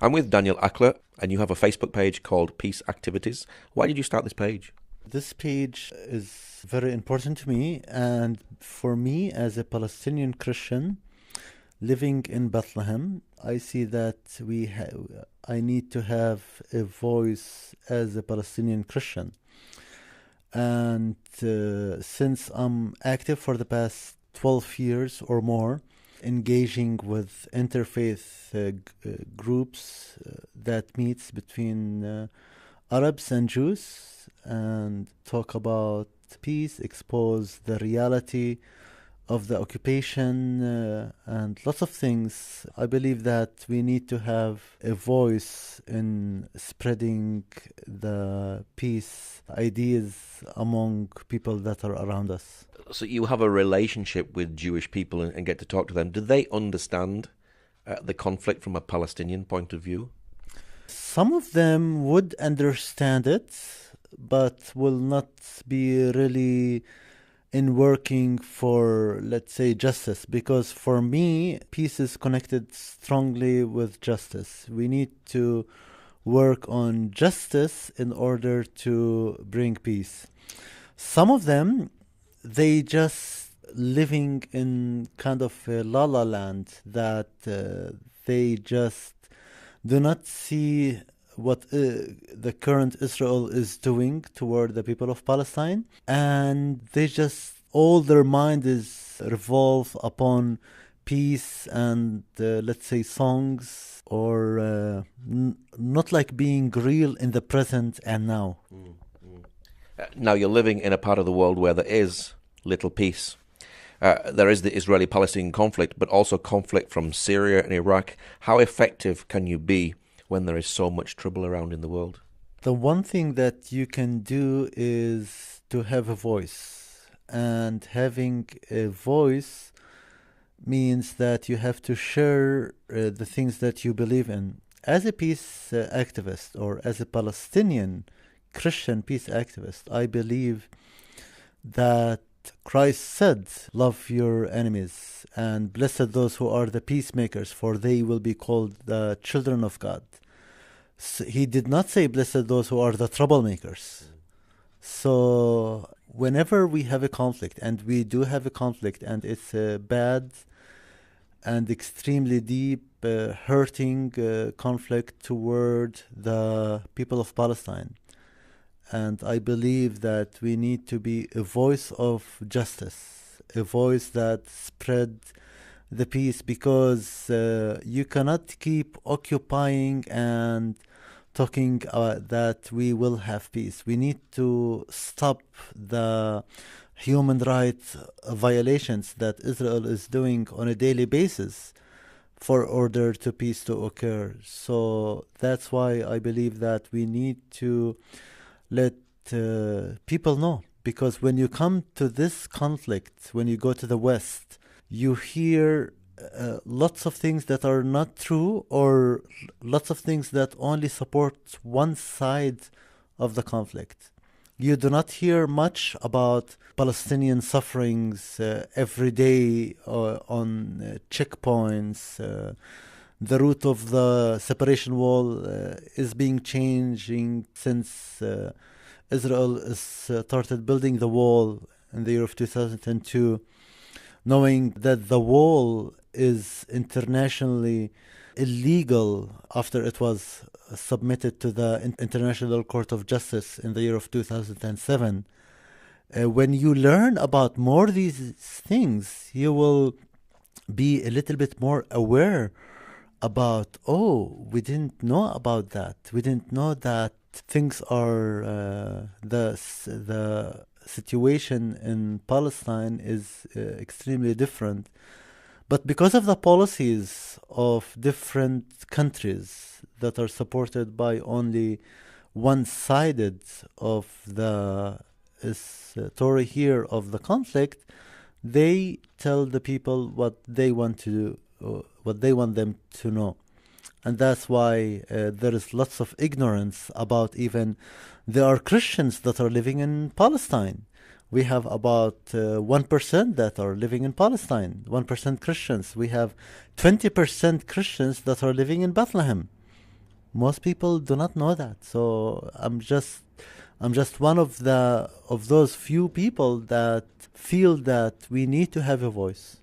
I'm with Daniel Ackler, and you have a Facebook page called Peace Activities. Why did you start this page? This page is very important to me, and for me as a Palestinian Christian living in Bethlehem, I see that I need to have a voice as a Palestinian Christian. And since I'm active for the past 12 years or more, engaging with interfaith groups that meets between Arabs and Jews and talk about peace, expose the reality of the occupation and lots of things. I believe that we need to have a voice in spreading the peace ideas among people that are around us. So you have a relationship with Jewish people and get to talk to them. Do they understand the conflict from a Palestinian point of view? Some of them would understand it, but will not be really in working for, let's say, justice. Because for me, peace is connected strongly with justice. We need to work on justice in order to bring peace. Some of them, they just living in kind of a la-la land that they just do not see what the current Israel is doing toward the people of Palestine, and they just, all their mind is revolve upon peace and let's say songs, or not like being real in the present and now. Now you're living in a part of the world where there is little peace. There is the Israeli-Palestinian conflict, but also conflict from Syria and Iraq. How effective can you be when there is so much trouble around in the world? The one thing that you can do is to have a voice. And having a voice means that you have to share the things that you believe in. As a peace activist, or as a Palestinian Christian peace activist, I believe that Christ said, love your enemies and blessed those who are the peacemakers, for they will be called the children of God. So he did not say blessed those who are the troublemakers. So whenever we have a conflict, and we do have a conflict, and it's a bad and extremely deep, hurting conflict toward the people of Palestine, and I believe that we need to be a voice of justice, a voice that spread the peace, because you cannot keep occupying and talking that we will have peace. We need to stop the human rights violations that Israel is doing on a daily basis for order to peace to occur. So that's why I believe that we need to let people know, because when you come to this conflict, when you go to the West, you hear lots of things that are not true, or lots of things that only support one side of the conflict. You do not hear much about Palestinian sufferings every day on checkpoints. The route of the separation wall is being changing since Israel started building the wall in the year of 2002, knowing that the wall is internationally illegal after it was submitted to the International Court of Justice in the year of 2007. When you learn about more of these things, you will be a little bit more aware about, oh, we didn't know about that. We didn't know that things are, the situation in Palestine is extremely different. But because of the policies of different countries that are supported by only one-sided of the story here of the conflict, they tell the people what they want to do, what they want them to know. And that's why there is lots of ignorance about, even there are Christians that are living in Palestine. We have about 1% that are living in Palestine, 1% Christians. We have 20% Christians that are living in Bethlehem. Most people do not know that. So I'm just one of those few people that feel that we need to have a voice.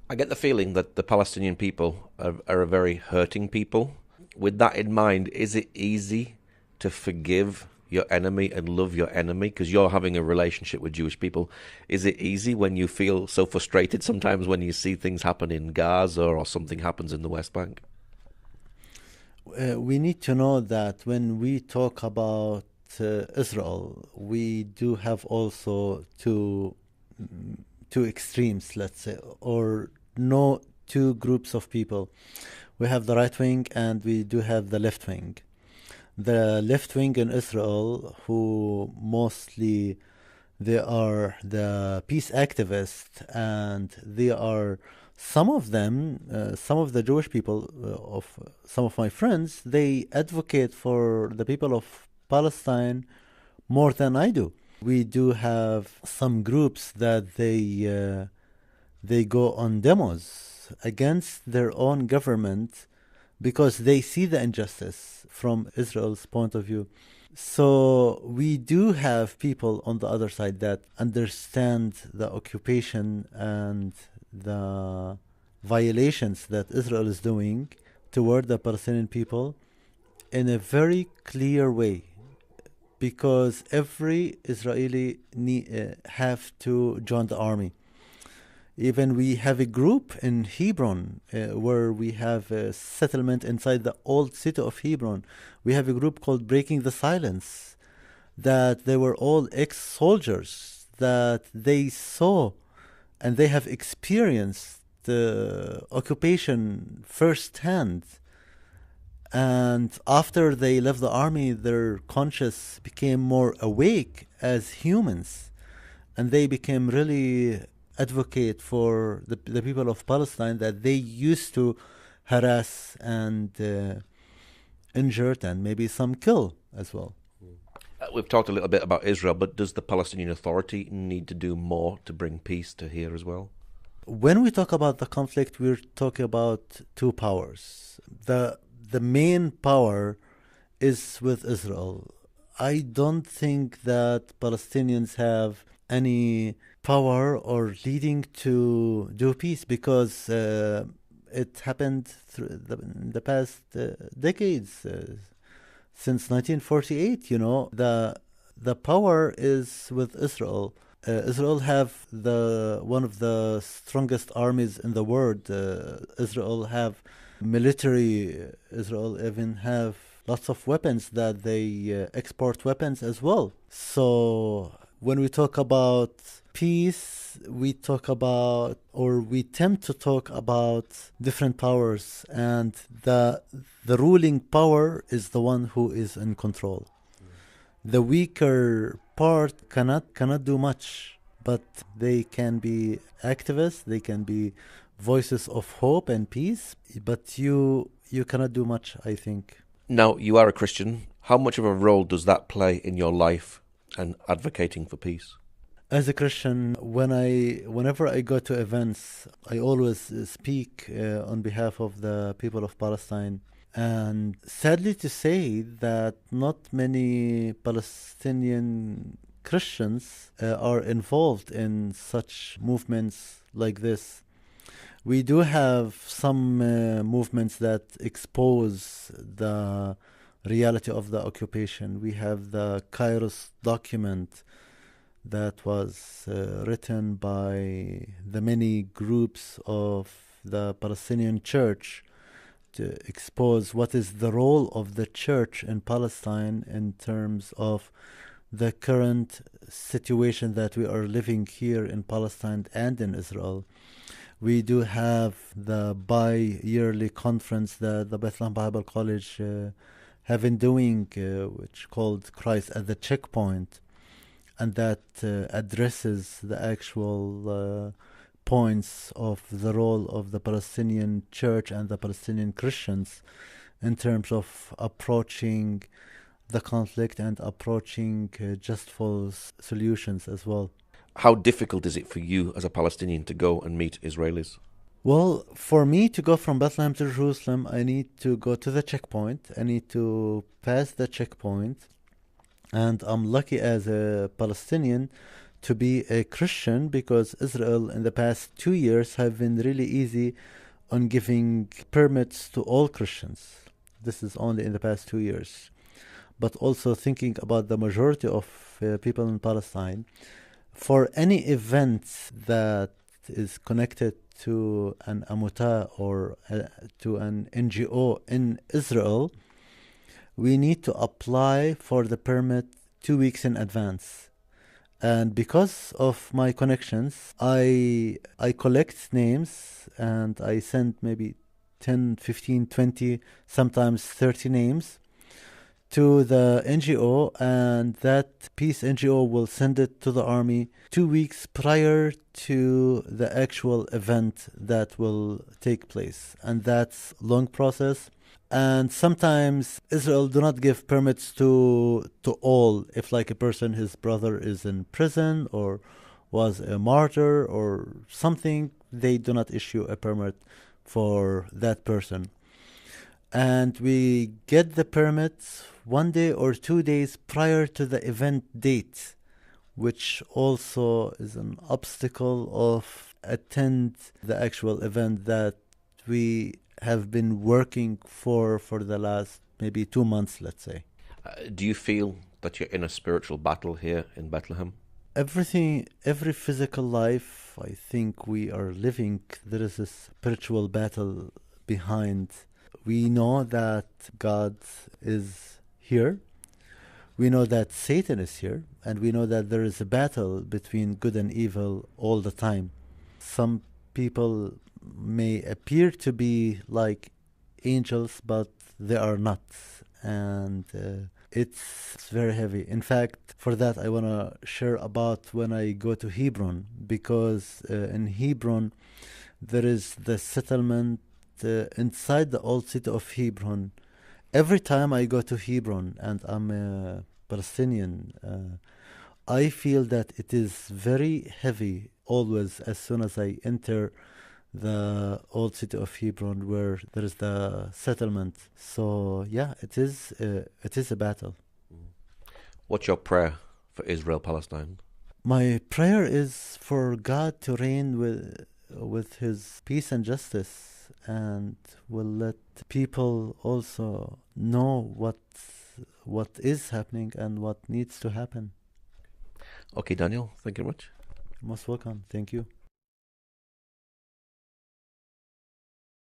I get the feeling that the Palestinian people are a very hurting people. With that in mind, is it easy to forgive your enemy and love your enemy? Because you're having a relationship with Jewish people. Is it easy when you feel so frustrated sometimes when you see things happen in Gaza or something happens in the West Bank? We need to know that when we talk about Israel, we do have also two extremes, let's say, or no two groups of people. We have the right wing and we do have the left wing. The left wing in Israel, who mostly they are the peace activists, and they are some of them, some of the Jewish people of some of my friends, they advocate for the people of Palestine more than I do. We do have some groups that they go on demos against their own government because they see the injustice from Israel's point of view. So we do have people on the other side that understand the occupation and the violations that Israel is doing toward the Palestinian people in a very clear way, because every Israeli have to join the army. Even we have a group in Hebron where we have a settlement inside the old city of Hebron. We have a group called Breaking the Silence, that they were all ex-soldiers, that they saw and they have experienced the occupation firsthand. And after they left the army, their conscience became more awake as humans, and they became really advocate for the people of Palestine that they used to harass and injure and maybe some kill as well. We've talked a little bit about Israel, but does the Palestinian Authority need to do more to bring peace to here as well? When we talk about the conflict, we're talking about two powers. The main power is with Israel. I don't think that Palestinians have any power or leading to do peace, because it happened through the past decades. Since 1948, the power is with Israel. Israel have one of the strongest armies in the world. Israel have military. Israel even have lots of weapons that they export weapons as well. So when we talk about peace, we talk about, or we tend to talk about different powers, and the ruling power is the one who is in control. The weaker part cannot do much, but they can be activists, they can be voices of hope and peace, but you cannot do much, I think. Now, you are a Christian. How much of a role does that play in your life and advocating for peace? As a Christian, whenever I go to events, I always speak on behalf of the people of Palestine. And sadly to say that not many Palestinian Christians are involved in such movements like this. We do have some movements that expose the reality of the occupation. We have the Kairos document that was written by the many groups of the Palestinian church to expose what is the role of the church in Palestine in terms of the current situation that we are living here in Palestine and in Israel. We do have the bi-yearly conference that the Bethlehem Bible College have been doing, which called Christ at the Checkpoint, and that addresses the actual points of the role of the Palestinian church and the Palestinian Christians in terms of approaching the conflict and approaching justful solutions as well. How difficult is it for you as a Palestinian to go and meet Israelis? Well, for me to go from Bethlehem to Jerusalem, I need to go to the checkpoint. I need to pass the checkpoint. And I'm lucky as a Palestinian to be a Christian because Israel in the past 2 years have been really easy on giving permits to all Christians. This is only in the past 2 years. But also thinking about the majority of people in Palestine, for any event that is connected to an Amuta or to an NGO in Israel, we need to apply for the permit 2 weeks in advance. And because of my connections, I collect names and I send maybe 10, 15, 20, sometimes 30 names to the NGO, and that peace NGO will send it to the army 2 weeks prior to the actual event that will take place. And that's a long process. And sometimes Israel do not give permits to all. If like a person, his brother is in prison or was a martyr or something, they do not issue a permit for that person. And we get the permits 1 day or 2 days prior to the event date, which also is an obstacle of attend the actual event that we have been working for the last maybe 2 months, let's say. Do you feel that you're in a spiritual battle here in Bethlehem? Every physical life, I think we are living, there is a spiritual battle behind. We know that God is here. We know that Satan is here. And we know that there is a battle between good and evil all the time. Some people may appear to be like angels, but they are not. And it's very heavy. In fact, for that, I want to share about when I go to Hebron, because in Hebron, there is the settlement inside the old city of Hebron. Every time I go to Hebron, and I'm a Palestinian, I feel that it is very heavy always as soon as I enter the old city of Hebron where there is the settlement. So yeah, it is a battle. What's your prayer for Israel-Palestine? My prayer is for God to reign with his peace and justice, and will let people also know what is happening and what needs to happen. Okay, Daniel, thank you very much. Most welcome. Thank you.